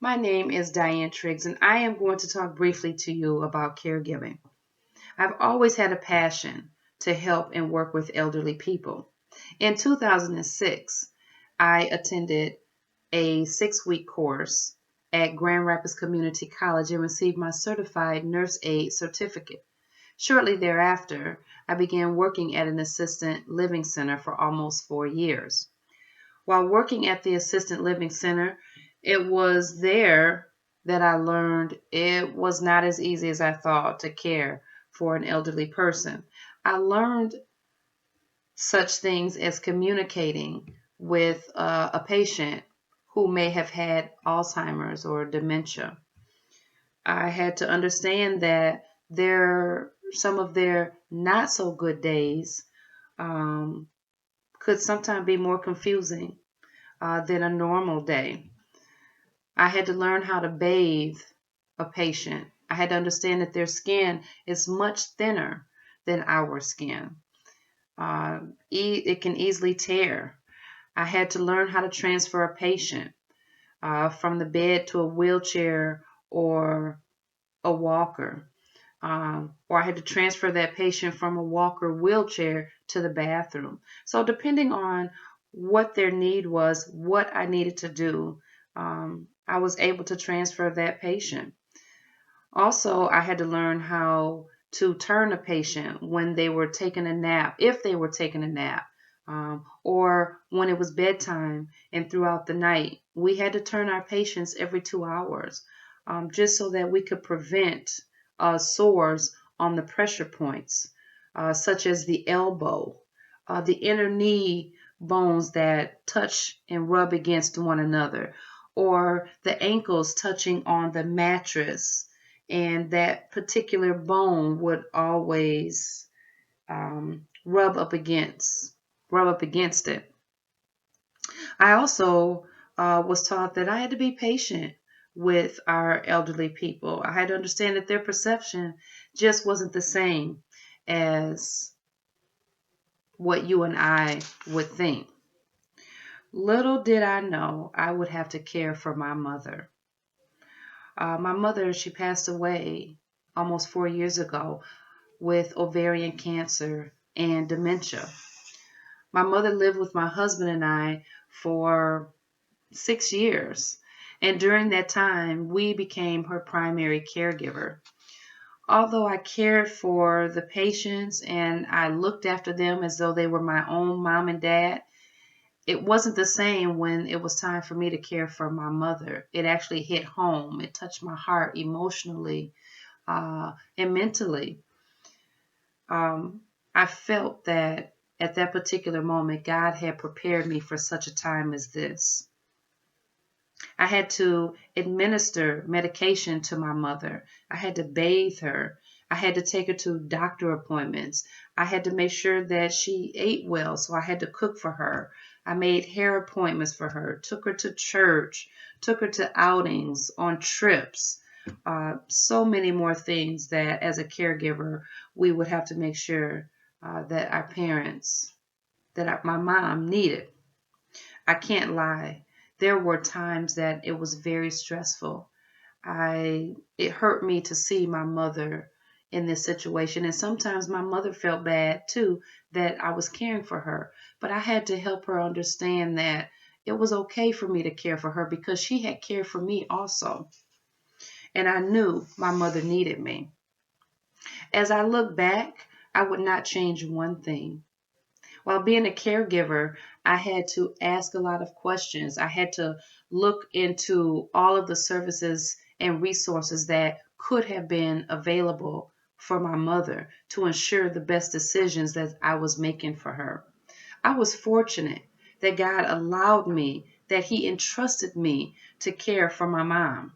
My name is Clayton-Triggs, and I am going to talk briefly to you about caregiving. I've always had a passion to help and work with elderly people. In 2006, I attended a 6-week course at Grand Rapids Community College and received my certified nurse aide certificate. Shortly thereafter, I began working at an assisted living center for almost 4 years. While working at the assisted living center, it was there that I learned it was not as easy as I thought to care for an elderly person. I learned such things as communicating with a patient who may have had Alzheimer's or dementia. I had to understand that some of their not so good days um, could sometimes be more confusing than a normal day. I had to learn how to bathe a patient. I had to understand that their skin is much thinner than our skin. It can easily tear. I had to learn how to transfer a patient from the bed to a wheelchair or a walker. Or I had to transfer that patient from a walker wheelchair to the bathroom. So, depending on what their need was, what I needed to do, I was able to transfer that patient. Also, I had to learn how to turn a patient when they were taking a nap, if they were taking a nap, or when it was bedtime and throughout the night. We had to turn our patients every 2 hours, just so that we could prevent sores on the pressure points, such as the elbow, the inner knee bones that touch and rub against one another, or the ankles touching on the mattress, and that particular bone would always rub up against it. I also was taught that I had to be patient with our elderly people. I had to understand that their perception just wasn't the same as what you and I would think. Little did I know I would have to care for my mother. My mother, she passed away almost 4 years ago with ovarian cancer and dementia. My mother lived with my husband and I for 6 years. And during that time, we became her primary caregiver. Although I cared for the patients and I looked after them as though they were my own mom and dad, it wasn't the same when it was time for me to care for my mother. It actually hit home. It touched my heart emotionally and mentally. Um, I felt that at that particular moment, God had prepared me for such a time as this. I had to administer medication to my mother. I had to bathe her. I had to take her to doctor appointments. I had to make sure that she ate well, so I had to cook for her. I made hair appointments for her, took her to church, took her to outings, on trips, so many more things that as a caregiver, we would have to make sure that our parents, my mom needed. I can't lie. There were times that it was very stressful. It hurt me to see my mother in this situation, and sometimes my mother felt bad too that I was caring for her. But I had to help her understand that it was okay for me to care for her because she had cared for me also. And I knew my mother needed me. As I look back, I would not change one thing. While being a caregiver, I had to ask a lot of questions. I had to look into all of the services and resources that could have been available for my mother to ensure the best decisions that I was making for her. I was fortunate that God allowed me, that He entrusted me to care for my mom.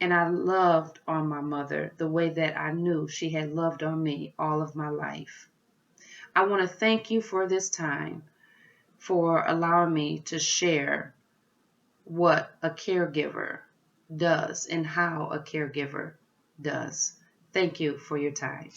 And I loved on my mother the way that I knew she had loved on me all of my life. I want to thank you for this time, for allowing me to share what a caregiver does and how a caregiver does. Thank you for your time.